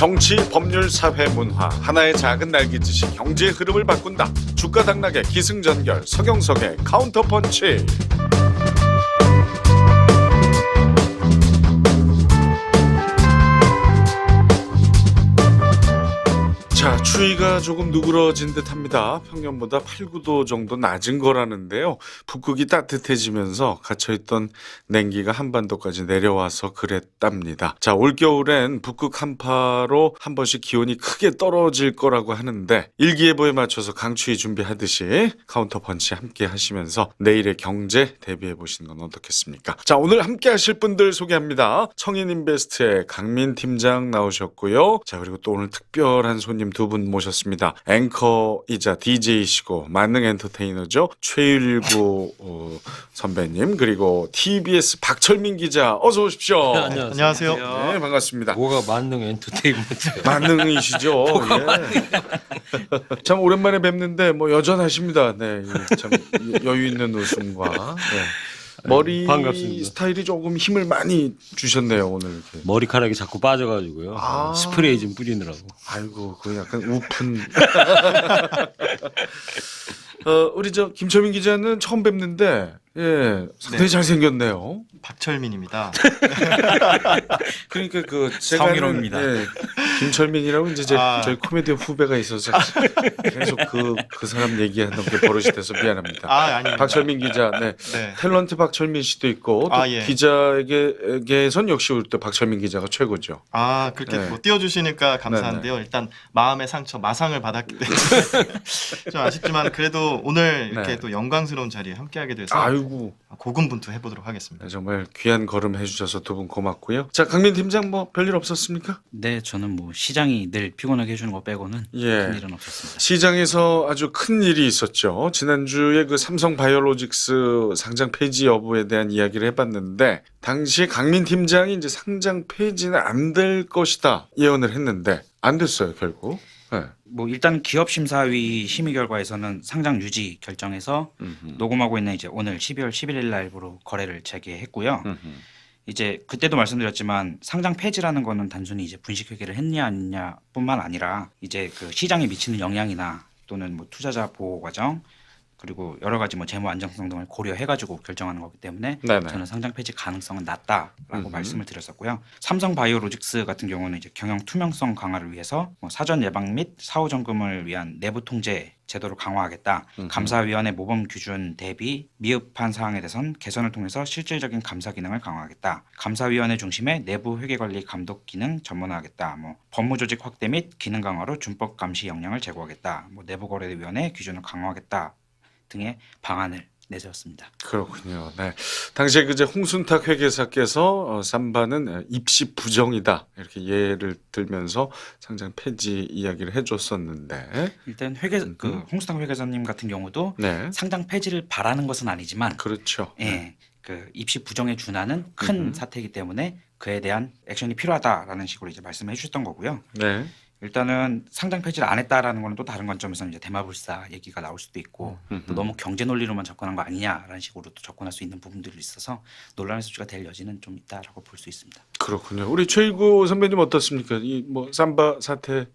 정치, 법률, 사회, 문화 하나의 작은 날개짓이 경제의 흐름을 바꾼다. 주가 당락의 기승전결 서경석의 카운터펀치. 자, 추위가 조금 누그러진 듯합니다. 평년보다 8, 9도 정도 낮은 거라는데요. 북극이 따뜻해지면서 갇혀있던 냉기가 한반도까지 내려와서 그랬답니다. 자, 올겨울엔 북극 한파로 한 번씩 기온이 크게 떨어질 거라고 하는데 일기예보에 맞춰서 강추위 준비하듯이 카운터펀치 함께 하시면서 내일의 경제 대비해 보시는 건 어떻겠습니까? 자, 오늘 함께 하실 분들 소개합니다. 청인인베스트의 강민 팀장 나오셨고요. 자, 그리고 또 오늘 특별한 손님 두 분 모셨습니다. 앵커이자 DJ이시고 만능 엔터테이너죠. 최일구 선배님, 그리고 TBS 박철민 기자, 어서 오십시오. 네, 안녕하세요. 네, 반갑습니다. 뭐가 만능 엔터테인먼트? 만능이시죠. 예. 참 오랜만에 뵙는데 뭐 여전하십니다. 네, 참 여유 있는 웃음과 네. 머리 반갑습니다. 스타일이 조금 힘을 많이 주셨네요 오늘. 이렇게. 머리카락이 자꾸 빠져가지고요. 아. 스프레이 좀 뿌리느라고. 아이고, 그 약간 우픈. 우리 저 김철민 기자는 처음 뵙는데 예, 상당히 네. 잘생겼네요. 박철민입니다. 그러니까 그 제가 성희롱입니다. 예, 김철민이라고 이제 저희 코미디 후배가 있어서 계속 그 사람 얘기하는 게 버릇이 돼서 미안합니다. 아닙니다. 박철민 기자, 네. 네. 탤런트 박철민 씨도 있고 또 예. 기자에게선 역시 우리 또 박철민 기자가 최고죠. 그렇게 네. 뭐 띄워주시니까 감사한데요. 일단 마음의 상처, 마상을 받았기 때문에 좀 아쉽지만 그래도 오늘 이렇게 네. 또 영광스러운 자리에 함께하게 돼서 아이고, 고군분투 해보도록 하겠습니다. 정말 귀한 걸음 해주셔서 두 분 고맙고요. 자, 강민 팀장 뭐 별일 없었습니까? 네, 저는 뭐 시장이 늘 피곤하게 해주는 거 빼고는 예. 큰 일은 없었습니다. 시장에서 아주 큰 일이 있었죠. 지난주에 그 삼성 바이오로직스 상장 폐지 여부에 대한 이야기를 해봤는데 당시에 강민 팀장이 이제 상장 폐지는 안 될 것이다 예언을 했는데 안 됐어요 결국. 네. 뭐 일단 기업심사위 심의 결과에서는 상장 유지 결정해서 녹음하고 있는 이제 오늘 12월 11일 날부로 거래를 재개했고요. 이제 그때도 말씀드렸지만 상장 폐지라는 거는 단순히 이제 분식회계를 했냐 안 했냐뿐만 아니라 이제 그 시장에 미치는 영향이나 또는 뭐 투자자 보호 과정 그리고 여러 가지 뭐 재무 안정성 등을 고려해가지고 결정하는 거기 때문에 네네. 저는 상장 폐지 가능성은 낮다라고 말씀을 드렸었고요. 삼성 바이오로직스 같은 경우는 이제 경영 투명성 강화를 위해서 뭐 사전 예방 및 사후 점검을 위한 내부 통제 제도를 강화하겠다. 감사위원회 모범 기준 대비 미흡한 사항에 대해선 개선을 통해서 실질적인 감사 기능을 강화하겠다. 감사위원회 중심의 내부 회계관리 감독 기능 전문화하겠다. 뭐 법무조직 확대 및 기능 강화로 준법 감시 역량을 제고하겠다. 뭐 내부거래위원회 기준을 강화하겠다. 등의 방안을 내세웠습니다. 그렇군요. 네. 당시에 그제 홍순탁 회계사께서 삼바는 입시 부정이다 이렇게 예를 들면서 상장 폐지 이야기를 해줬었는데. 일단 그 홍수당 회계사님 같은 경우도 네. 상장 폐지를 바라는 것은 아니지만, 그렇죠. 예, 그 입시 부정에 준하는 큰 사태이기 때문에 그에 대한 액션이 필요하다라는 식으로 이제 말씀해 주셨던 거고요. 네. 일단은 상장 폐지를 안 했다라는 거는 또 다른 관점에서 이제 대마불사 얘기가 나올 수도 있고 또 너무 경제 논리로만 접근한 거 아니냐라는 식으로 또 접근할 수 있는 부분들이 있어서 논란의 소지가 될 여지는 좀 있다라고 볼 수 있습니다. 그렇군요. 우리 최일구 선배님 어떻습니까? 이 뭐 삼바 사태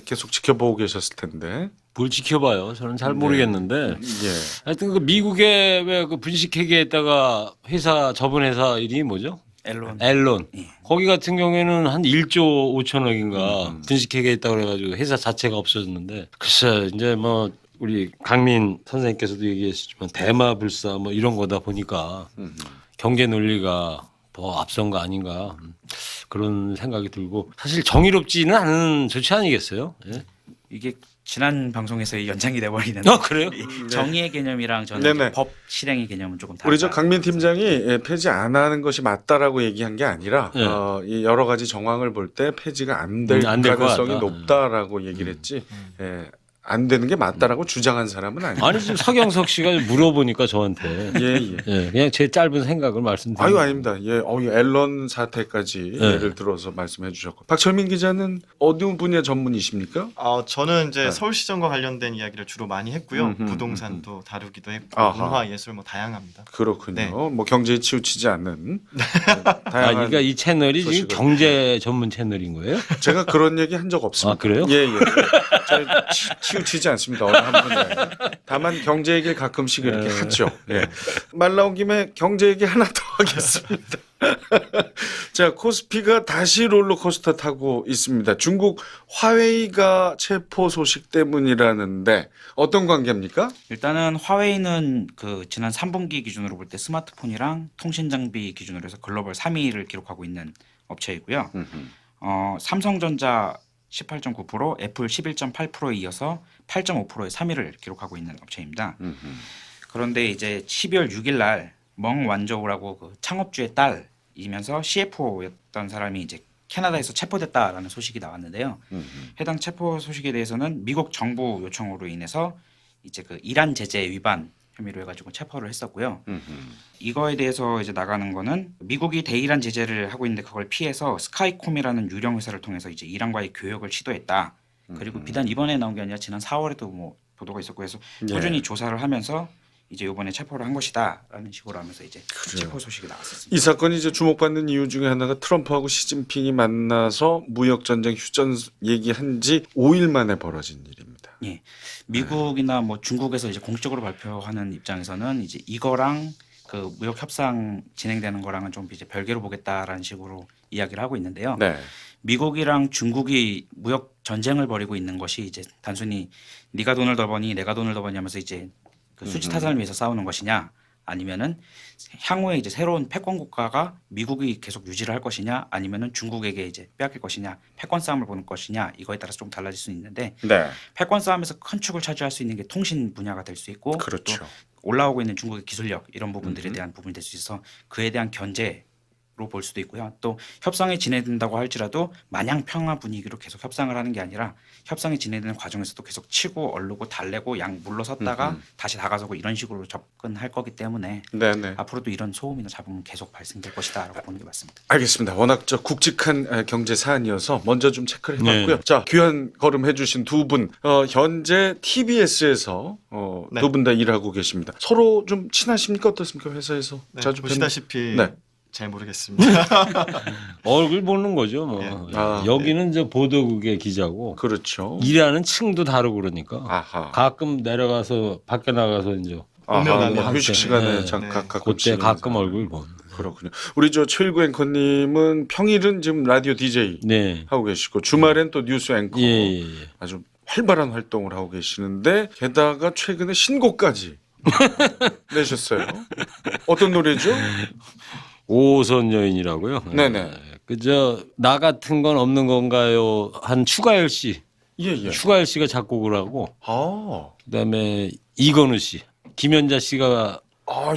계속 지켜보고 계셨을 텐데. 뭘 지켜봐요? 저는 잘 모르겠는데. 예. 하여튼 그 미국에 왜 그 분식회계에다가 회사 저번 회사 이름이 뭐죠? 앨론. 예. 거기 같은 경우에는 한 1조 5천억인가 분식회계에 있다고 그래가지고 회사 자체가 없어졌는데 글쎄 이제 뭐 우리 강민 선생님께서도 얘기하셨지만 대마불사 뭐 이런 거다 보니까 경제 논리가 더 앞선 거 아닌가 그런 생각이 들고 사실 정의롭지는 않은 조치 아니겠어요? 예? 이게 지난 방송에서 연장이 돼버리는 그래요? 이 정의의 개념이랑 저는 네네. 법 실행의 개념은 조금 다르다. 우리 저 강민 팀장이 폐지 안 하는 것이 맞다라고 얘기한 게 아니라 네. 이 여러 가지 정황을 볼 때 폐지가 안 될 안될것 가능성이 같다. 높다라고 얘기를 했지. 예, 안 되는 게 맞다라고 주장한 사람은 아니에요. 아니 지금 서경석 씨가 물어보니까 저한테 예. 예, 그냥 제 짧은 생각을 말씀드립니다. 아유 아닙니다. 예, 이 앨런 사태까지 네. 예를 들어서 말씀해 주셨고 박철민 기자는 어느 분야 전문이십니까? 저는 이제 네. 서울시정과 관련된 이야기를 주로 많이 했고요. 부동산도 다루기도 했고 아하. 문화, 예술 뭐 다양합니다. 그렇군요. 네. 뭐 경제에 치우치지 않는 아, 다양한. 그러니까 이 채널이 지금 소식을. 경제 전문 채널인 거예요? 제가 그런 얘기 한 적 없습니다. 아, 그래요? 예. 저 치우치지 않습니다. 어느 한 분야. 다만 경제 얘기를 가끔씩 이렇게 하죠. 예. 말 나온 김에 경제 얘기 하나 더 하겠습니다. 자, 코스피가 다시 롤러코스터 타고 있습니다. 중국 화웨이가 체포 소식 때문이라는데 어떤 관계입니까? 일단은 화웨이는 그 지난 3분기 기준으로 볼 때 스마트폰이랑 통신 장비 기준으로 해서 글로벌 3위를 기록하고 있는 업체이고요. 삼성전자 18.9%, 애플 11.8%에 이어서 8.5%의 3위를 기록하고 있는 업체입니다. 그런데 이제 12월 6일 날 멍완저우라고 그 창업주의 딸이면서 CFO였던 사람이 이제 캐나다에서 체포됐다라는 소식이 나왔는데요. 해당 체포 소식에 대해서는 미국 정부 요청으로 인해서 이제 그 이란 제재 위반 혐의로 해가지고 체포를 했었고요. 이거에 대해서 이제 나가는 거는 미국이 대이란 제재를 하고 있는데 그걸 피해서 스카이콤이라는 유령 회사를 통해서 이제 이란과의 교역을 시도했다. 그리고 비단 이번에 나온 게 아니라 지난 4월에도 뭐 보도가 있었고 해서 꾸준히 조사를 하면서 이제 이번에 체포를 한 것이다라는 식으로 하면서 이제 체포 소식이 나왔었습니다. 이 사건이 이제 주목받는 이유 중에 하나가 트럼프하고 시진핑이 만나서 무역 전쟁 휴전 얘기한 지 5일 만에 벌어진 일입니다. 예, 미국이나 뭐 중국에서 이제 공식적으로 발표하는 입장에서는 이제 이거랑 그 무역 협상 진행되는 거랑은 좀 이제 별개로 보겠다라는 식으로 이야기를 하고 있는데요. 네. 미국이랑 중국이 무역 전쟁을 벌이고 있는 것이 이제 단순히 네가 돈을 더 버니 내가 돈을 더 버니 하면서 이제 그 수지 타산을 위해서 싸우는 것이냐 아니면은 향후에 이제 새로운 패권 국가가 미국이 계속 유지를 할 것이냐 아니면은 중국에게 이제 빼앗길 것이냐 패권 싸움을 보는 것이냐 이거에 따라서 좀 달라질 수 있는데 네. 패권 싸움에서 큰 축을 차지할 수 있는 게 통신 분야가 될 수 있고 그렇죠. 또 올라오고 있는 중국의 기술력 이런 부분들에 대한 부분이 될 수 있어서 그에 대한 견제로 볼 수도 있고요. 또 협상이 진행된다고 할지라도 마냥 평화 분위기로 계속 협상을 하는 게 아니라 협상이 진행되는 과정에서도 계속 치고 얼르고 달래고 양 물러섰다가 다시 다가서고 이런 식으로 접근할 거기 때문에 네네. 앞으로도 이런 소음이나 잡음은 계속 발생될 것이다라고 보는 게 맞습니다. 알겠습니다. 워낙 굵직한 경제 사안이어서 먼저 좀 체크를 해봤고요. 네. 자, 귀한 걸음 해주신 두 분, 현재 TBS에서 네. 두 분 다 일하고 계십니다. 서로 좀 친하십니까? 어떻습니까? 회사에서 네, 자주 보시다시피 네. 잘 모르겠습니다. 얼굴 보는 거죠. 뭐. 예. 아, 여기는 저 보도국의 기자고 그렇죠. 일하는 층도 다르고 그러니까 아하. 가끔 내려가서 밖에 나가서 이제 오면 뭐 하면. 휴식 시간에 네. 가끔 그때 가끔 얼굴 보는. 그렇군요. 우리 저 최일구 앵커님은 평일은 지금 라디오 DJ 네. 하고 계시고 주말엔 또 뉴스 앵커 예, 예, 예. 아주 활발한 활동을 하고 계시는데 게다가 최근에 신곡까지 내셨어요. 어떤 노래죠? 오선 여인이라고요. 네네. 그저 나 같은 건 없는 건가요? 한 추가열 씨, 예예. 추가열 씨가 작곡을 하고 아, 그다음에 이건우 씨, 김연자 씨가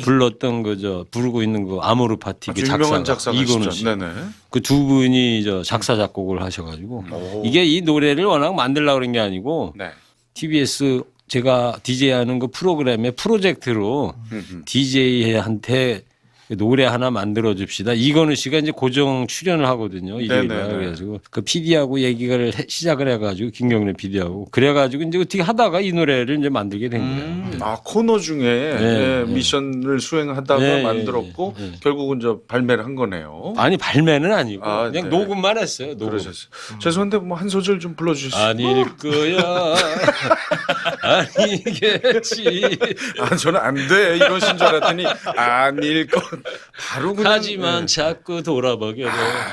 불렀던 그저 부르고 있는 그 아모르 파티 그 아주 유명한 작사가 이건우 작사가시죠. 씨. 네네. 그 두 분이 저 작사 작곡을 하셔가지고 오. 이게 이 노래를 워낙 만들려고 그런 게 아니고 네. TBS 제가 DJ하는 그 프로그램의 프로젝트로 DJ한테 노래 하나 만들어 줍시다. 이건우 씨가 이제 고정 출연을 하거든요. 일요일에. 네네네. 그래가지고 그 PD하고 얘기를 시작을 해가지고 김경래 PD하고 그래가지고 이제 어떻게 하다가 이 노래를 이제 만들게 된 거예요. 아 코너 중에 네. 미션을 수행하다가 네, 만들었고 네, 네. 결국은 저 발매를 한 거네요. 아니 발매는 아니고 아, 그냥 네. 녹음만 했어요. 녹음. 그러셨어요. 죄송한데 뭐 한 소절 좀 불러주실 수? 아닐 거야. 아니겠지. 아 저는 안 돼 이러신 줄 알았더니 아닐 것 바로 그냥. 하지만 네. 자꾸 돌아보게 돼.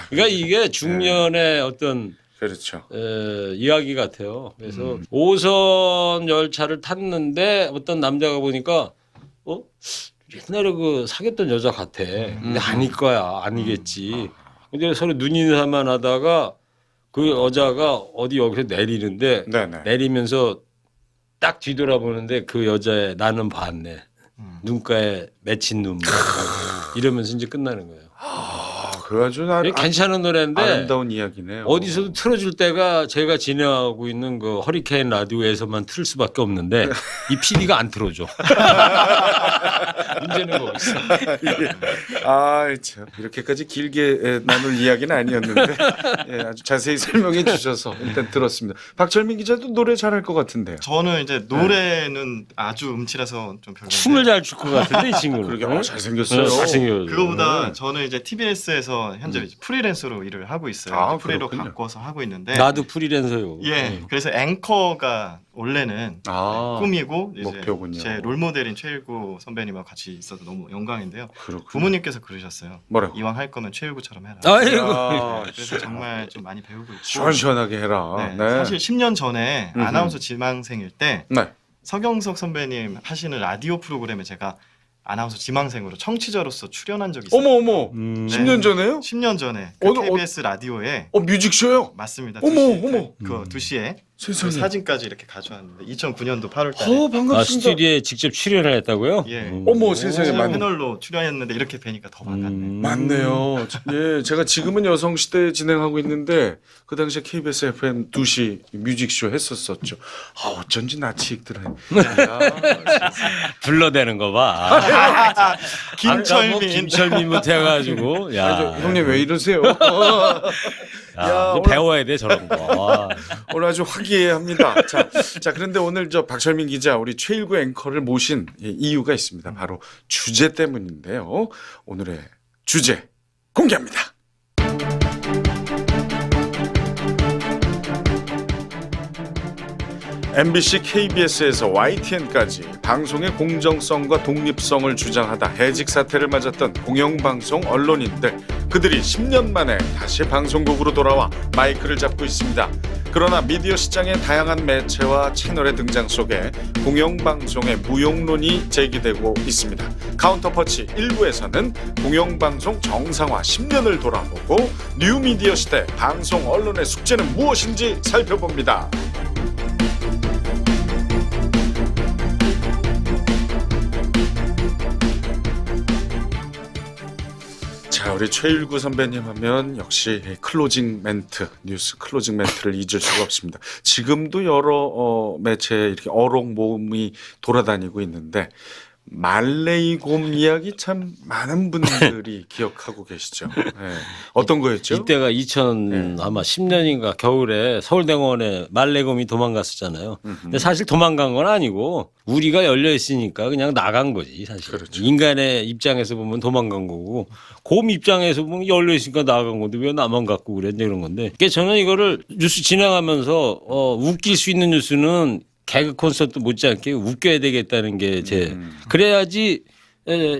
그러니까 이게 중년의 어떤 그렇죠. 이야기 같아요. 그래서 5선 열차를 탔는데 어떤 남자가 보니까 옛날에 그 사귀었던 여자 같아. 근데 아닐 거야. 아니겠지. 근데 서로 눈인사만 하다가 그 여자가 어디 여기서 내리는데 네네. 내리면서 딱 뒤돌아보는데 그 여자의 나는 봤네. 눈가에 맺힌 눈물. 이러면서 이제 끝나는 거예요. 그 아주 괜찮은 노래인데 아름다운 이야기네요. 어디서도 틀어줄 때가 제가 진행하고 있는 그 허리케인 라디오에서만 틀 수밖에 없는데 이 PD가 안 틀어줘. 문제는 거기 있어. 아, 참 이렇게까지 길게 나눌 이야기는 아니었는데 예, 아주 자세히 설명해 주셔서 일단 들었습니다. 박철민 기자도 노래 잘할 것 같은데요. 저는 이제 노래는 아주 음치라서 좀 별로. 춤을 잘 출 것 같은데 이 친구는. 그러게 잘생겼어요. 잘생겨. 그거보다 저는 이제 TBS에서 현재 이제 프리랜서로 일을 하고 있어요. 아, 프리로 그렇군요. 바꿔서 하고 있는데. 나도 프리랜서요. 예, 그래서 앵커가 원래는 아, 꿈이고 이제 목표군요. 제 롤모델인 최일구 선배님하고 같이 있어서 너무 영광인데요. 그렇군요. 부모님께서 그러셨어요. 뭐라고? 이왕 할 거면 최일구처럼 해라. 아이고. 아, 그래서 정말 좀 많이 배우고 있고. 시원시원하게 해라. 네, 네. 사실 10년 전에 음흠. 아나운서 지망생일 때 네. 서경석 선배님 하시는 라디오 프로그램에 제가 아나운서 지망생으로 청취자로서 출연한 적이 있어요. 어머. 음. 10년 전에요? 10년 전에 그 어느- KBS 라디오에 뮤직쇼요? 맞습니다. 어머, 2시에, 어머. 그 2시에 그 세상에. 사진까지 이렇게 가져왔는데 2009년도 8월 달에 반갑습니다. 아, 스튜디오에 직접 출연을 했다고요? 예. 어머, 세상에. 실제 맞네. 패널로 출연했는데 이렇게 뵈니까 더 반갑네. 맞네요. 예, 제가 지금은 여성시대 진행하고 있는데 그 당시에 KBS FM 2시 뮤직쇼 했었었죠. 아, 어쩐지 낯이 익더라. 불러대는 거 봐. 김철민. 김철민부터 해가지고. 야. 형님 왜 이러세요? 야, 야, 오늘- 배워야 돼 저런 거. 오늘 아주 화기애애합니다. 자, 그런데 오늘 저 박철민 기자 우리 최일구 앵커를 모신 이유가 있습니다. 바로 주제 때문인데요. 오늘의 주제 공개합니다. MBC, KBS에서 YTN까지 방송의 공정성과 독립성을 주장하다 해직 사태를 맞았던 공영방송 언론인들, 그들이 10년 만에 다시 방송국으로 돌아와 마이크를 잡고 있습니다. 그러나 미디어 시장의 다양한 매체와 채널의 등장 속에 공영방송의 무용론이 제기되고 있습니다. 카운터펀치 1부에서는 공영방송 정상화 10년을 돌아보고 뉴미디어 시대 방송 언론의 숙제는 무엇인지 살펴봅니다. 자, 우리 최일구 선배님 하면 역시 클로징 멘트, 뉴스 클로징 멘트를 잊을 수가 없습니다. 지금도 여러 매체에 이렇게 어록 모음이 돌아다니고 있는데 말레이곰 이야기 참 많은 분들이 기억하고 계시죠. 네. 어떤 거였죠? 이때가 2000 아마 10년인가 겨울에 서울대공원에 말레곰이 도망갔었잖아요. 근데 사실 도망간 건 아니고 우리가 열려 있으니까 그냥 나간 거지 사실. 그렇죠. 인간의 입장에서 보면 도망간 거고 곰 입장에서 보면 열려 있으니까 나간 건데 왜 나만 갖고 그래 이런 건데. 그러니까 저는 이거를 뉴스 진행하면서 웃길 수 있는 뉴스는 개그 콘서트 못지않게 웃겨야 되겠다는 게 제 그래야지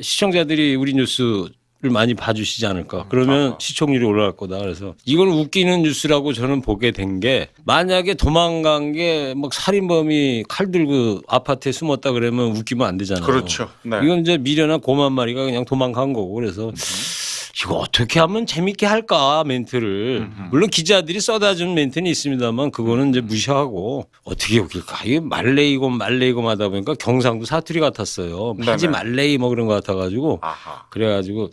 시청자들이 우리 뉴스를 많이 봐주시지 않을까. 그러면 시청률이 올라갈 거다. 그래서 이걸 웃기는 뉴스라고 저는 보게 된 게 만약에 도망간 게 막 살인범이 칼 들고 아파트에 숨었다 그러면 웃기면 안 되잖아요. 그렇죠. 네. 이건 이제 미련한 곰 한 마리가 그냥 도망간 거고 그래서 이거 어떻게 하면 재밌게 할까 멘트를 물론 기자들이 써다준 멘트는 있습니다만 그거는 이제 무시하고 어떻게 웃길까 이게 말레이곰 하다 보니까 경상도 사투리 같았어요. 하지 네네. 말레이 뭐 그런 거 같아가지고 아하. 그래가지고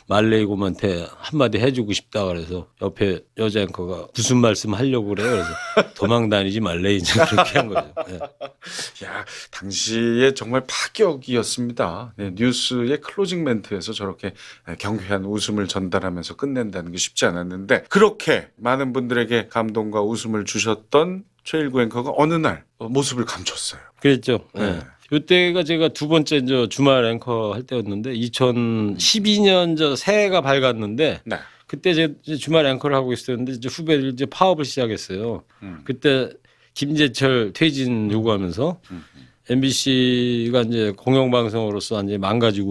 말레이곰한테 한마디 해주고 싶다 그래서 옆에 여자 앵커가 무슨 말씀 하려고 그래요. 그래서 도망 다니지 말레이 이제 그렇게 한 거죠. 네. 야, 당시에 정말 파격이었습니다. 네, 뉴스의 클로징 멘트에서 저렇게 경쾌한 웃음을 전달하면서 끝낸다는 게 쉽지 않았는데 그렇게 많은 분들에게 감동과 웃음을 주셨던 최일구 앵커가 어느 날 모습을 감췄어요. 그랬죠. 네. 네. 이때가 제가 두 번째 주말 앵커 할 때였는데 2012년 새해가 밝았는데 네. 그때 제가 주말 앵커를 하고 있었는데 이제 후배들 이제 파업을 시작했어요. 그때 김재철 퇴진 요구하면서 MBC가 이제 공영방송으로서 이제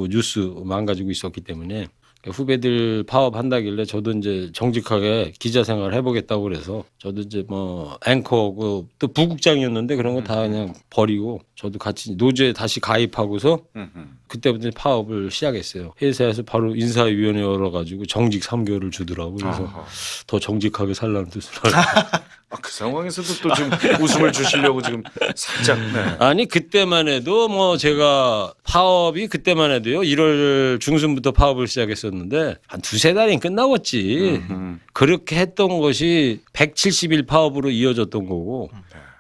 뉴스 망가지고 있었기 때문에 후배들 파업한다길래 저도 이제 정직하게 기자 생활을 해보겠다고 그래서 저도 이제 뭐 앵커고 또 부국장이었는데 그런 거 다 그냥 버리고 저도 같이 노조에 다시 가입하고서 그때부터 파업을 시작했어요. 회사에서 바로 인사위원회 열어가지고 정직 3개월을 주더라고요. 그래서 아하. 더 정직하게 살라는 뜻으로. 그 상황에서도 또 지금 웃음을 주시려고 지금 살짝. 네. 아니 그때만 해도 뭐 제가 파업이 그때만 해도요 1월 중순부터 파업을 시작했었는데 한 두세 달이 끝나겠지. 그렇게 했던 것이 170일 파업으로 이어졌던 거고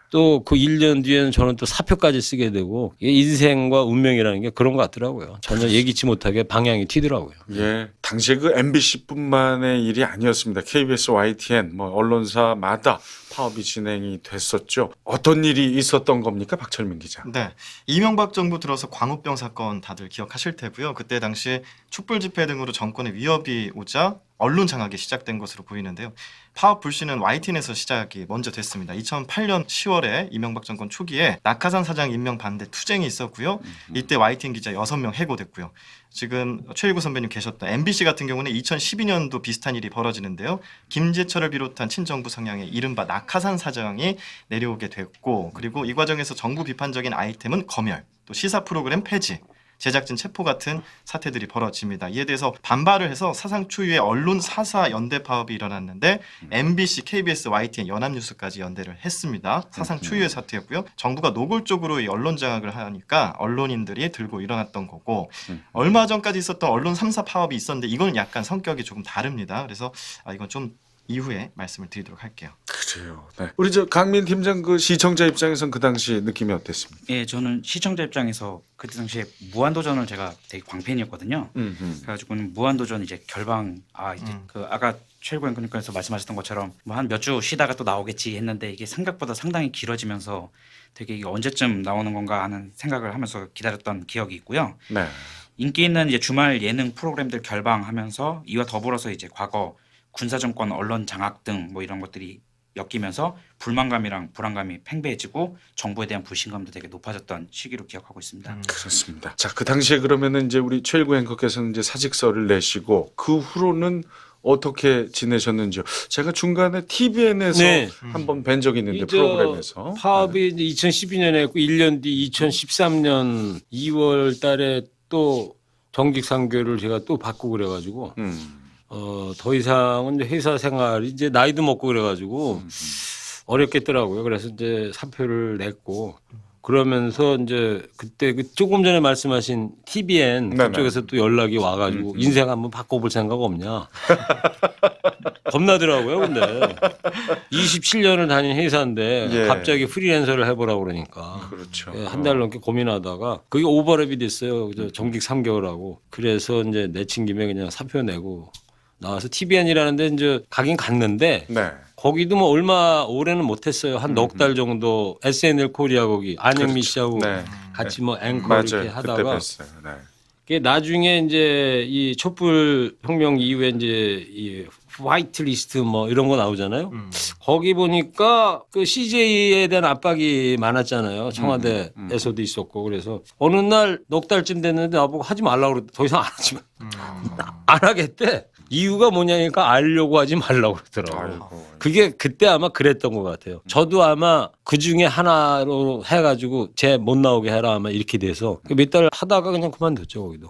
또 그 1년 뒤에는 저는 또 사표까지 쓰게 되고 이게 인생과 운명이라는 게 그런 것 같더라고요. 전혀 예기치 못하게 방향이 튀더라고요. 예, 당시에 그 MBC뿐만의 일이 아니었습니다. KBS, YTN 뭐 언론사마다 파업이 진행이 됐었죠. 어떤 일이 있었던 겁니까, 박철민 기자? 네, 이명박 정부 들어서 광우병 사건 다들 기억하실 테고요. 그때 당시 촛불 집회 등으로 정권의 위협이 오자 언론 장악이 시작된 것으로 보이는데요. 파업 불씨는 YTN에서 시작이 먼저 됐습니다. 2008년 10월에 이명박 정권 초기에 낙하산 사장 임명 반대 투쟁이 있었고요. 이때 YTN 기자 6명 해고됐고요. 지금 최일구 선배님 계셨던 MBC 같은 경우는 2012년도 비슷한 일이 벌어지는데요. 김재철을 비롯한 친정부 성향의 이른바 낙하산 사장이 내려오게 됐고, 그리고 이 과정에서 정부 비판적인 아이템은 검열, 또 시사 프로그램 폐지, 제작진 체포 같은 사태들이 벌어집니다. 이에 대해서 반발을 해서 사상 초유의 언론 사사 연대 파업이 일어났는데 MBC, KBS, YTN, 연합뉴스까지 연대를 했습니다. 사상 초유의 사태였고요. 정부가 노골적으로 이 언론 장악을 하니까 언론인들이 들고 일어났던 거고, 얼마 전까지 있었던 언론 3사 파업이 있었는데 이건 약간 성격이 조금 다릅니다. 그래서 이건 좀 이후에 말씀을 드리도록 할게요. 그래요. 네. 우리 저 강민 팀장 그 시청자 입장에선 그 당시 느낌이 어땠습니까? 예, 저는 시청자 입장에서 그때 당시에 무한도전을 제가 되게 광팬이었거든요. 그래가지고는 무한도전 이제 결방 이제 그 아까 최일구 앵커님께서 말씀하셨던 것처럼 뭐 한 몇 주 쉬다가 또 나오겠지 했는데 이게 생각보다 상당히 길어지면서 되게 이게 언제쯤 나오는 건가 하는 생각을 하면서 기다렸던 기억이 있고요. 네. 인기 있는 이제 주말 예능 프로그램들 결방하면서 이와 더불어서 이제 과거 군사정권 언론 장악 등 뭐 이런 것들이 엮이면서 불만감이랑 불안감이 팽배해지고 정부에 대한 불신감도 되게 높아졌던 시기로 기억하고 있습니다. 그렇습니다. 자, 그 당시에 그러면은 이제 우리 최일구 앵커께서는 이제 사직서를 내시고 그 후로는 어떻게 지내셨는지요? 제가 중간에 TVN에서 네. 한번 뵌 적이 있는데 이제 프로그램에서 파업이 이제 2012년에 했고 1년 뒤 2013년 2월 달에 또 정직 상교를 제가 또 받고 그래가지고 더 이상은 이제 회사 생활이 이제 나이도 먹고 그래가지고 어렵겠더라고요. 그래서 이제 사표를 냈고 그러면서 이제 그때 그 조금 전에 말씀하신 TVN 네네. 그쪽에서 또 연락이 와가지고 인생 한번 바꿔볼 생각 없냐. 겁나더라고요. 근데 27년을 다닌 회사인데 예. 갑자기 프리랜서를 해보라고 그러니까 그렇죠. 한 달 넘게 고민하다가 그게 오버랩이 됐어요. 그저 정직 3개월하고 그래서 이제 내친 김에 그냥 사표 내고 나와서 TVN이라는데 이제 가긴 갔는데 네. 거기도 뭐 얼마 오래는 못했어요. 한 넉 달 정도 SNL 코리아 거기 안영미 씨하고 네. 같이 뭐 앵커 맞아요. 이렇게 그때 하다가 뵀어요. 네. 그게 나중에 이제 이 촛불 혁명 이후에 이제 이 화이트 리스트 뭐 이런 거 나오잖아요. 거기 보니까 그 CJ에 대한 압박이 많았잖아요. 청와대에서도 있었고 그래서 어느 날 넉 달쯤 됐는데 나보고 하지 말라고 그러더 더 이상 안 하지 안 하겠대. 이유가 뭐냐니까 알려고 하지 말라고 그러더라고요. 아이고. 그게 그때 아마 그랬던 것 같아요. 저도 아마 그 중에 하나로 해가지고 쟤 못 나오게 해라 아마 이렇게 돼서 몇 달 하다가 그냥 그만뒀죠 거기도.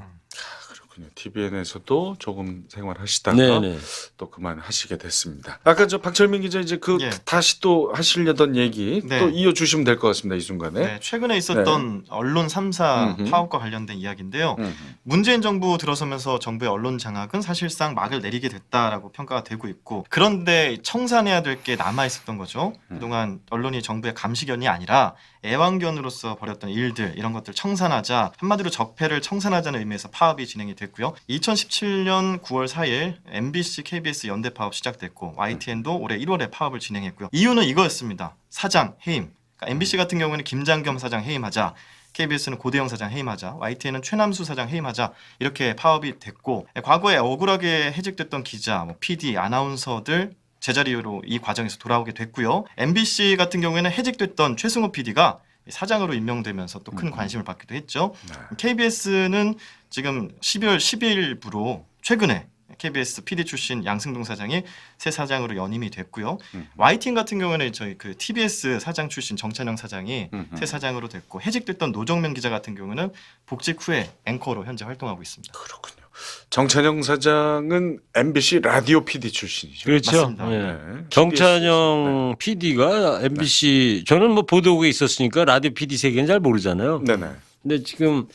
그렇군요. TVN에서도 조금 생활하시다가 네네. 또 그만하시게 됐습니다. 아까 저 박철민 기자 이제 그 예. 다시 또 하시려던 얘기 네. 또 이어주시면 될 것 같습니다. 이 순간에. 네, 최근에 있었던 언론 3사 파업과 관련된 이야기인데요. 문재인 정부 들어서면서 정부의 언론 장악은 사실상 막을 내리게 됐다라고 평가가 되고 있고, 그런데 청산해야 될 게 남아 있었던 거죠. 그동안 언론이 정부의 감시견이 아니라 애완견으로서 벌였던 일들 이런 것들 청산하자, 한마디로 적폐를 청산하자는 의미에서 파업이 진행이 됐고요. 2017년 9월 4일 MBC, KBS 연대 파업 시작됐고 YTN도 올해 1월에 파업을 진행했고요. 이유는 이거였습니다. 사장 해임. 그러니까 MBC 같은 경우에는 김장겸 사장 해임하자, KBS는 고대영 사장 해임하자, YTN은 최남수 사장 해임하자 이렇게 파업이 됐고, 과거에 억울하게 해직됐던 기자, 뭐 PD, 아나운서들 제자리로 이 과정에서 돌아오게 됐고요. MBC 같은 경우에는 해직됐던 최승호 PD가 사장으로 임명되면서 또 큰 관심을 받기도 했죠. KBS는 지금 12월 10일부로 최근에 KBS PD 출신 양승동 사장이 새 사장으로 연임이 됐고요. YTN 같은 경우는 저희 그 TBS 사장 출신 정찬영 사장이 새 사장으로 됐고, 해직됐던 노정면 기자 같은 경우는 복직 후에 앵커로 현재 활동하고 있습니다. 그렇군요. 정찬영 사장은 MBC 라디오 PD 출신이죠. 그렇죠. 맞습니다. 예. 네. 정찬영 PD가 MBC 저는 뭐 보도국에 있었으니까 라디오 PD 세계는 잘 모르잖아요. 네네. 근데 지금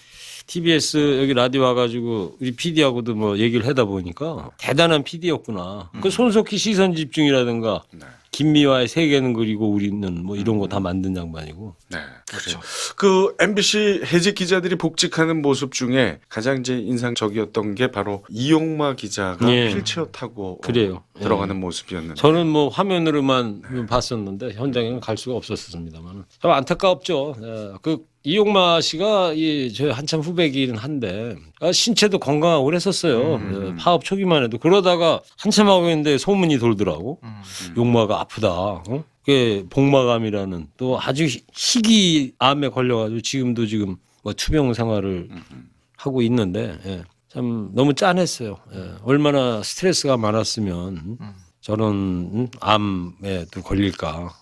TBS 여기 라디오 와가지고 우리 PD하고도 뭐 얘기를 하다 보니까 대단한 PD였구나. 그 손석희 시선 집중이라든가 네. 김미화의 세계는 그리고 우리는 뭐 이런 거 다 만든 양반이고. 네, 그렇죠. 그 MBC 해직 기자들이 복직하는 모습 중에 가장 이제 인상적이었던 게 바로 이용마 기자가 예. 휠체어 타고 그래요. 들어가는 모습이었는데. 저는 뭐 화면으로만 봤었는데 현장에는 갈 수가 없었습니다만 참 안타깝죠. 예. 그 이용마 씨가 저 한참 후배이긴 한데 신체도 건강하고 그랬었어요. 예. 파업 초기만 해도 그러다가 한참 하고 있는데 소문이 돌더라고. 용마가 아프다. 그게 복마감이라는 또 아주 희귀암에 걸려가지고 지금도 지금 뭐 투병 생활을 하고 있는데 예. 참 너무 짠했어요. 예. 얼마나 스트레스가 많았으면 저런 암에 또 걸릴까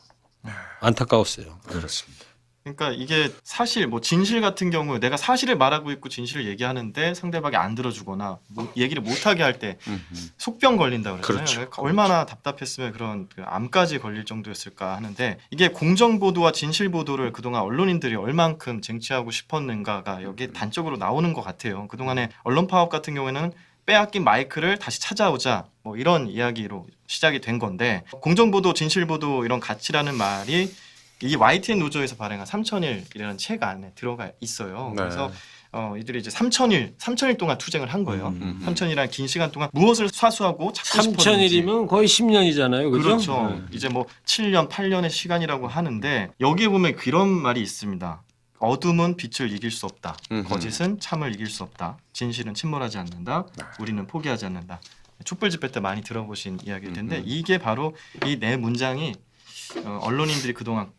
안타까웠어요. 그렇습니다. 그러니까 이게 사실 뭐 진실 같은 경우 내가 사실을 말하고 있고 진실을 얘기하는데 상대방이 안 들어주거나 뭐 얘기를 못하게 할 때 속병 걸린다 그러잖아요. 그렇죠. 그러니까 얼마나 답답했으면 그런 그 암까지 걸릴 정도였을까 하는데 이게 공정 보도와 진실 보도를 그동안 언론인들이 얼만큼 쟁취하고 싶었는가가 여기에 단적으로 나오는 것 같아요. 그동안에 언론 파업 같은 경우에는 빼앗긴 마이크를 다시 찾아오자 뭐 이런 이야기로 시작이 된 건데 공정 보도, 진실 보도 이런 가치라는 말이 이 YTN 노조에서 발행한 3000일이라는 책 안에 들어가 있어요. 네. 그래서 이들이 이제 3000일 동안 투쟁을 한 거예요. 3000일이라는 긴 시간 동안 무엇을 사수하고 찾고 싶었는지. 3,000일이면 거의 10년이잖아요. 그죠? 그렇죠. 네. 이제 뭐 7년, 8년의 시간이라고 하는데 여기에 보면 그런 말이 있습니다. 어둠은 빛을 이길 수 없다. 거짓은 참을 이길 수 없다. 진실은 침몰하지 않는다. 우리는 포기하지 않는다. 촛불 집회 때 많이 들어보신 이야기일 텐데 이게 바로 이 네 문장이 언론인들이 그동안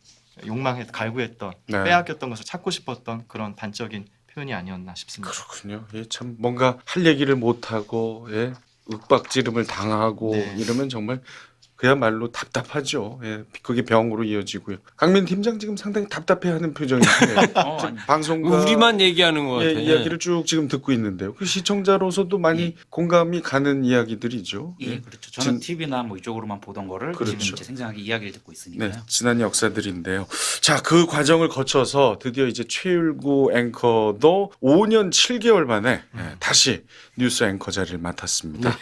욕망해 갈구했던 네. 빼앗겼던 것을 찾고 싶었던 그런 단적인 표현이 아니었나 싶습니다. 그렇군요. 예, 참 뭔가 할 얘기를 못 하고 예, 윽박지름을 당하고 네. 이러면 정말 그야말로 답답하죠. 예, 그게 병으로 이어지고요. 강민 팀장 지금 상당히 답답해하는 표정인데 아니, 방송과 우리만 얘기하는 것 같아. 예, 이야기를 쭉 지금 듣고 있는데요. 그 시청자로서도 많이 공감이 가는 이야기들이죠. 예, 그렇죠. 저는 TV나 뭐 이쪽으로만 보던 거를 그렇죠. 지금 이제 생생하게 이야기를 듣고 있으니까요. 네, 지난 역사들인데요. 자, 그 과정을 거쳐서 드디어 이제 최율구 앵커도 5년 7개월 만에 다시 뉴스 앵커 자리를 맡았습니다.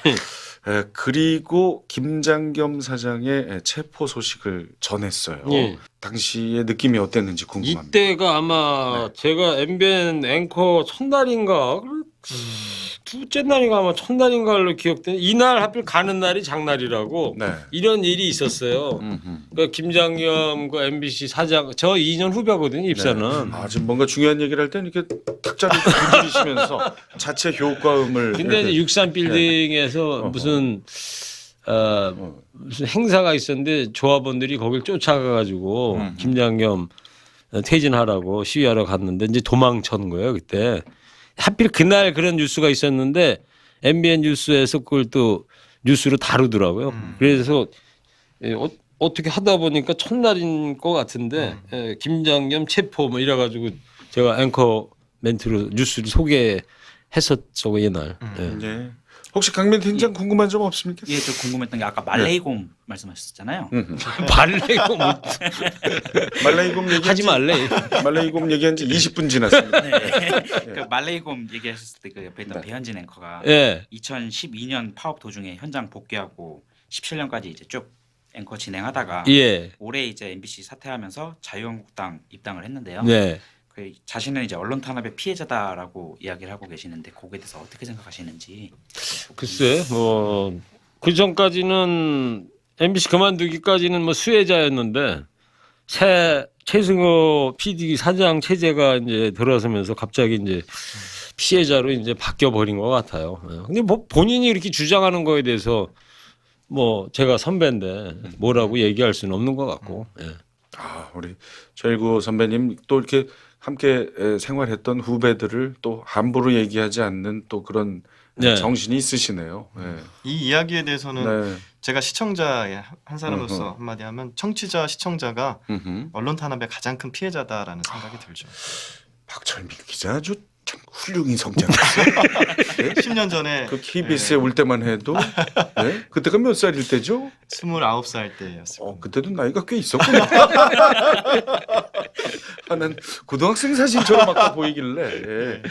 그리고 김장겸 사장의 체포 소식을 전했어요. 예. 당시의 느낌이 어땠는지 궁금합니다. 이때가 아마 제가 MBN 앵커 첫날인가 둘째 날인가 아마 첫날인가로 기억되는 이날 하필 가는 날이 장날이라고 네. 이런 일이 있었어요. 그러니까 김장겸 그 MBC 사장 저 2년 후배거든요 입사는. 아, 지금 뭔가 중요한 얘기를 할 때는 이렇게 탁자를 두드리시면서 자체 효과음을. 근데 이제 63 빌딩에서 무슨 무슨 행사가 있었는데 조합원들이 거길 쫓아가가지고 김장겸 퇴진하라고 시위하러 갔는데 이제 도망쳤는 거예요 그때. 하필 그날 그런 뉴스가 있었는데 MBN 뉴스에서 그걸 또 뉴스로 다루더라고요. 그래서 어떻게 하다 보니까 첫날인 것 같은데 김장겸 체포 뭐 이래가지고 제가 앵커 멘트로 뉴스를 소개했었죠 옛날. 네. 혹시 강민 팀장 궁금한 점 없습니까? 예, 저 궁금했던 게 아까 말레이곰 말씀하셨잖아요. 발레고 뭐 말레이곰 얘기한 하지 지- 말래. 말레이곰 얘기한 지 20분 지났습니다. 네. 그 말레이곰 얘기하셨을 때 그 옆에 있던 배현진 앵커가 예. 2012년 파업 도중에 현장 복귀하고 17년까지 이제 쭉 앵커 진행하다가 예. 올해 이제 MBC 사퇴하면서 자유한국당 입당을 했는데요. 네. 그 자신은 이제 언론 탄압의 피해자다라고 이야기를 하고 계시는데 거기에 대해서 어떻게 생각하시는지. 글쎄 뭐 그 전까지는 MBC 그만두기까지는 뭐 수혜자였는데 새 최승호 PD 사장 체제가 이제 들어서면서 갑자기 이제 피해자로 이제 바뀌어 버린 것 같아요. 근데 뭐 본인이 이렇게 주장하는 거에 대해서 뭐 제가 선배인데 뭐라고 얘기할 수는 없는 것 같고. 예. 아, 우리 최일구 선배님 또 이렇게 함께 생활했던 후배들을 또 함부로 얘기하지 않는 또 그런 네. 정신이 있으시네요. 네. 이 이야기에 대해서는 네. 제가 시청자의 한 사람으로서 한마디 하면 청취자 시청자가 음흠. 언론 탄압의 가장 큰 피해자다라는 생각이 들죠. 박철민 기자 아주 참 훌륭히 성장했어요. 네? 10년 전에 그 KBS에 올 때만 해도 네? 그때가 몇 살일 때죠? 29살 때였습니다. 그때도 나이가 꽤 있었구나. 난 고등학생 사진처럼 아까 보이길래. 예.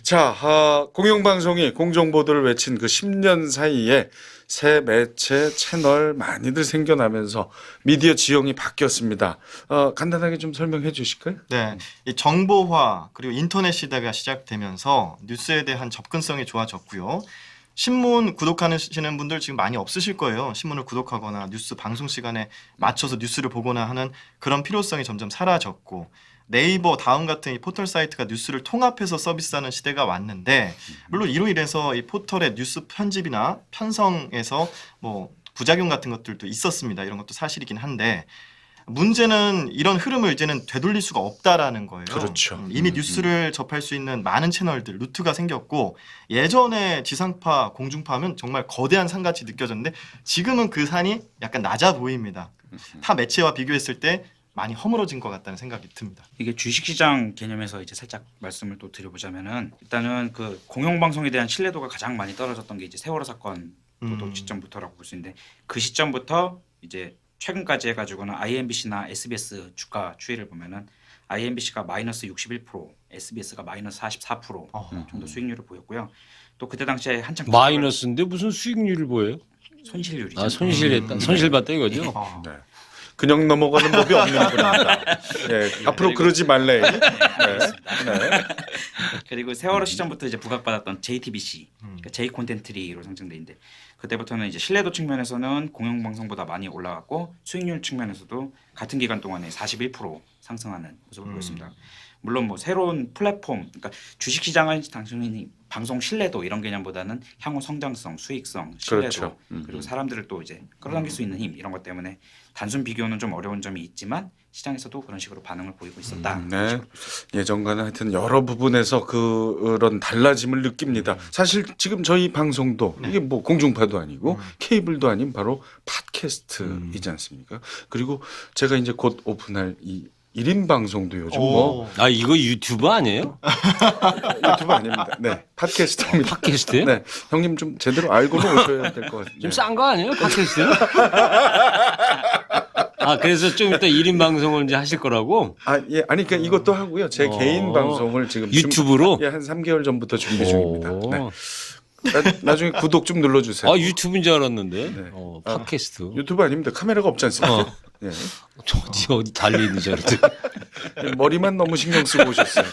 자, 공영방송이 공정보도를 외친 그 10년 사이에 새 매체 채널 많이들 생겨나면서 미디어 지형이 바뀌었습니다. 간단하게 좀 설명해 주실까요? 네, 이 정보화 그리고 인터넷 시대가 시작되면서 뉴스에 대한 접근성이 좋아졌고요. 신문 구독하시는 분들 지금 많이 없으실 거예요. 신문을 구독하거나 뉴스 방송 시간에 맞춰서 뉴스를 보거나 하는 그런 필요성이 점점 사라졌고 네이버, 다음 같은 이 포털 사이트가 뉴스를 통합해서 서비스하는 시대가 왔는데 물론 이로 인해서 이 포털의 뉴스 편집이나 편성에서 뭐 부작용 같은 것들도 있었습니다. 이런 것도 사실이긴 한데 문제는 이런 흐름을 이제는 되돌릴 수가 없다라는 거예요. 그렇죠. 이미 뉴스를 접할 수 있는 많은 채널들, 루트가 생겼고 예전에 지상파, 공중파 하면 정말 거대한 산같이 느껴졌는데 지금은 그 산이 약간 낮아 보입니다. 타 매체와 비교했을 때 많이 허물어진 것 같다는 생각이 듭니다. 이게 주식시장 개념에서 이제 살짝 말씀을 또 드려보자면은 일단은 그 공영방송에 대한 신뢰도가 가장 많이 떨어졌던 게 이제 세월호 사건 보도 시점부터라고 볼 수 있는데 그 시점부터 이제 최근까지 해가지고는 IMBC나 SBS 주가 추이를 보면은 IMBC가 마이너스 61%, SBS가 마이너스 44% 정도 수익률을 보였고요. 또 그때 당시에 한창 마이너스인데 무슨 수익률을 보여요? 손실률이죠. 손실했다. 손실봤다 이거죠. 네. 그냥 넘어가는 법이 없는 분입니다. 네, 앞으로 그러지 말래. 네. 네. 그리고 세월호 시점부터 이제 부각받았던 JTBC, 그러니까 J 콘텐트리로 상징돼 있는데 그때부터는 이제 신뢰도 측면에서는 공영방송보다 많이 올라갔고 수익률 측면에서도 같은 기간 동안에 41% 상승하는 모습을 보였습니다. 물론 뭐 새로운 플랫폼, 그러니까 주식시장은 당연히 방송 신뢰도 이런 개념보다는 향후 성장성, 수익성, 신뢰도 그렇죠. 그리고 사람들을 또 이제 끌어당길 수 있는 힘 이런 것 때문에 단순 비교는 좀 어려운 점이 있지만 시장에서도 그런 식으로 반응을 보이고 있었다. 네. 예전과는 하여튼 여러 부분에서 그런 달라짐을 느낍니다. 사실 지금 저희 방송도 이게 뭐 공중파도 아니고 케이블도 아닌 바로 팟캐스트이지 않습니까? 그리고 제가 이제 곧 오픈할 이 1인 방송도 요즘 뭐 이거 유튜브 아니에요? 유튜브 아닙니다. 네, 팟캐스트입니다. 팟캐스트요? 네, 형님 좀 제대로 알고는 오셔야 될 것 같아요. 좀 싼 거 아니에요? 팟캐스트는? 그래서 좀 이따 1인 방송을 이제 하실 거라고? 예, 아니 그러니까 이것도 하고요. 제 개인 방송을 지금 유튜브로? 한 3개월 전부터 준비 중입니다. 네. 나중에 구독 좀 눌러주세요. 유튜브인 줄 알았는데. 네. 팟캐스트. 유튜브 아닙니다. 카메라가 없지 않습니까? 네. 어디 달리는 줄 알았더니. 머리만 너무 신경 쓰고 오셨어요.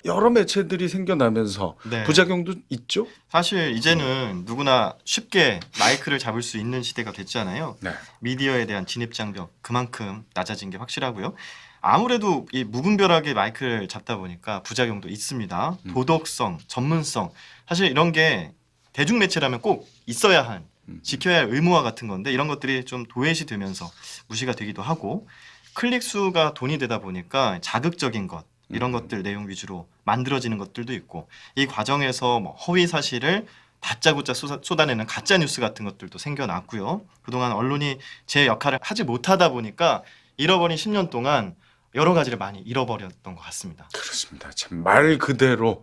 여러 매체들이 생겨나면서 네. 부작용도 있죠. 사실 이제는 누구나 쉽게 마이크를 잡을 수 있는 시대가 됐잖아요. 네. 미디어에 대한 진입 장벽 그만큼 낮아진 게 확실하고요. 아무래도 이 무분별하게 마이크를 잡다 보니까 부작용도 있습니다. 도덕성, 전문성 사실 이런 게 대중매체라면 꼭 있어야 한 지켜야 할 의무화 같은 건데 이런 것들이 좀 도외시 되면서 무시가 되기도 하고 클릭 수가 돈이 되다 보니까 자극적인 것 이런 것들 내용 위주로 만들어지는 것들도 있고 이 과정에서 뭐 허위 사실을 다짜고짜 쏟아내는 가짜 뉴스 같은 것들도 생겨났고요. 그동안 언론이 제 역할을 하지 못하다 보니까 잃어버린 10년 동안 여러 가지를 많이 잃어버렸던 것 같습니다. 그렇습니다. 참 말 그대로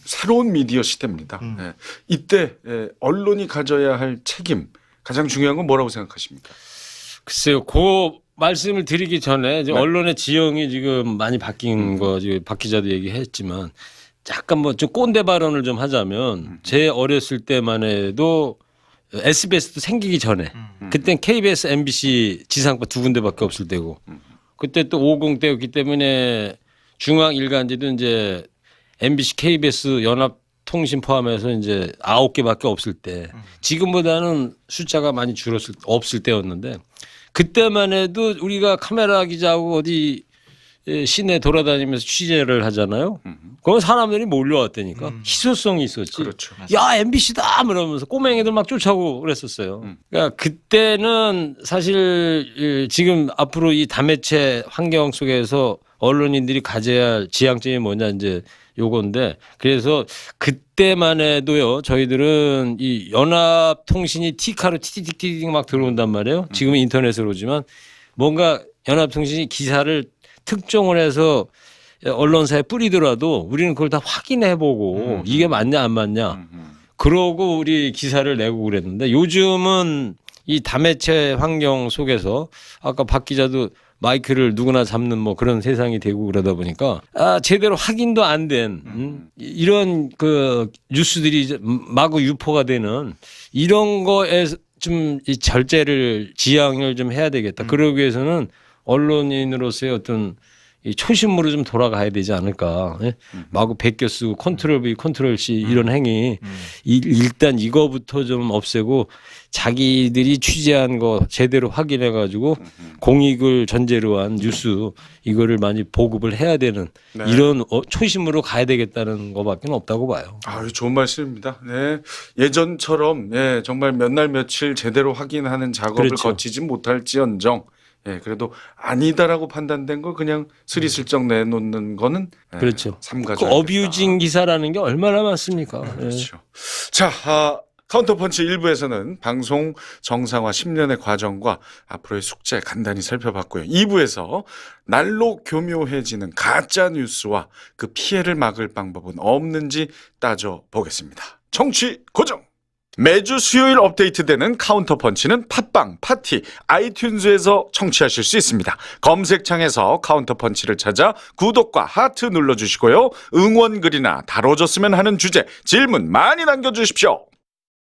새로운 미디어 시대입니다. 이때 언론이 가져야 할 책임 가장 중요한 건 뭐라고 생각하십니까? 글쎄요. 그 말씀을 드리기 전에 이제 언론의 지형이 지금 많이 바뀐 거 지금 박 기자도 얘기했지만 약간 뭐 좀 꼰대 발언을 좀 하자면 제 어렸을 때만 해도 SBS도 생기기 전에 그땐 KBS, MBC 지상파 두 군데밖에 없을 때고 그때 또 50대였기 때문에 중앙 일간지도 이제 MBC, KBS 연합통신 포함해서 이제 9개밖에 없을 때 지금보다는 숫자가 많이 없을 때였는데 그때만 해도 우리가 카메라 기자하고 어디 시내 돌아다니면서 취재를 하잖아요. 그건 사람들이 몰려왔다니까 희소성이 있었지. 그렇죠. 야 MBC다 이러면서 꼬맹이들 막 쫓아오고 그랬었어요. 그러니까 그때는 사실 지금 앞으로 이 다매체 환경 속에서 언론인들이 가져야 할 지향점이 뭐냐 이제 요건데 그래서 그때만 해도요 저희들은 이 연합통신이 T카로 티티티티 막 들어온단 말이에요. 지금은 인터넷으로 오지만 뭔가 연합통신이 기사를 특종을 해서 언론사에 뿌리더라도 우리는 그걸 다 확인해보고 이게 맞냐 안 맞냐 그러고 우리 기사를 내고 그랬는데 요즘은 이 다매체 환경 속에서 아까 박 기자도 마이크를 누구나 잡는 뭐 그런 세상이 되고 그러다 보니까 제대로 확인도 안 된 이런 그 뉴스들이 이제 마구 유포가 되는 이런 거에 좀 이 절제를 지양을 좀 해야 되겠다. 그러기 위해서는 언론인으로서의 어떤 이 초심으로 좀 돌아가야 되지 않을까. 예? 마구 베껴 쓰고 컨트롤 V, 컨트롤 C 이런 행위 일단 이거부터 좀 없애고 자기들이 취재한 거 제대로 확인해 가지고 공익을 전제로 한 뉴스 이거를 많이 보급을 해야 되는 네. 이런 초심으로 가야 되겠다는 거밖에 없다고 봐요. 좋은 말씀입니다. 네. 예전처럼 예, 정말 몇 날 며칠 제대로 확인하는 작업을 그렇죠. 거치지 못할지언정 예, 그래도 아니다라고 판단된 걸 그냥 스리슬쩍 내놓는 거는 예, 그렇죠. 그 삼가줘야겠다. 어뷰징 기사라는 게 얼마나 많습니까? 예. 그렇죠. 자, 카운터펀치 1부에서는 방송 정상화 10년의 과정과 앞으로의 숙제 간단히 살펴봤고요. 2부에서 날로 교묘해지는 가짜 뉴스와 그 피해를 막을 방법은 없는지 따져보겠습니다. 청취 고정! 매주 수요일 업데이트되는 카운터펀치는 팟빵, 파티, 아이튠즈에서 청취하실 수 있습니다. 검색창에서 카운터펀치를 찾아 구독과 하트 눌러주시고요. 응원글이나 다뤄줬으면 하는 주제, 질문 많이 남겨주십시오.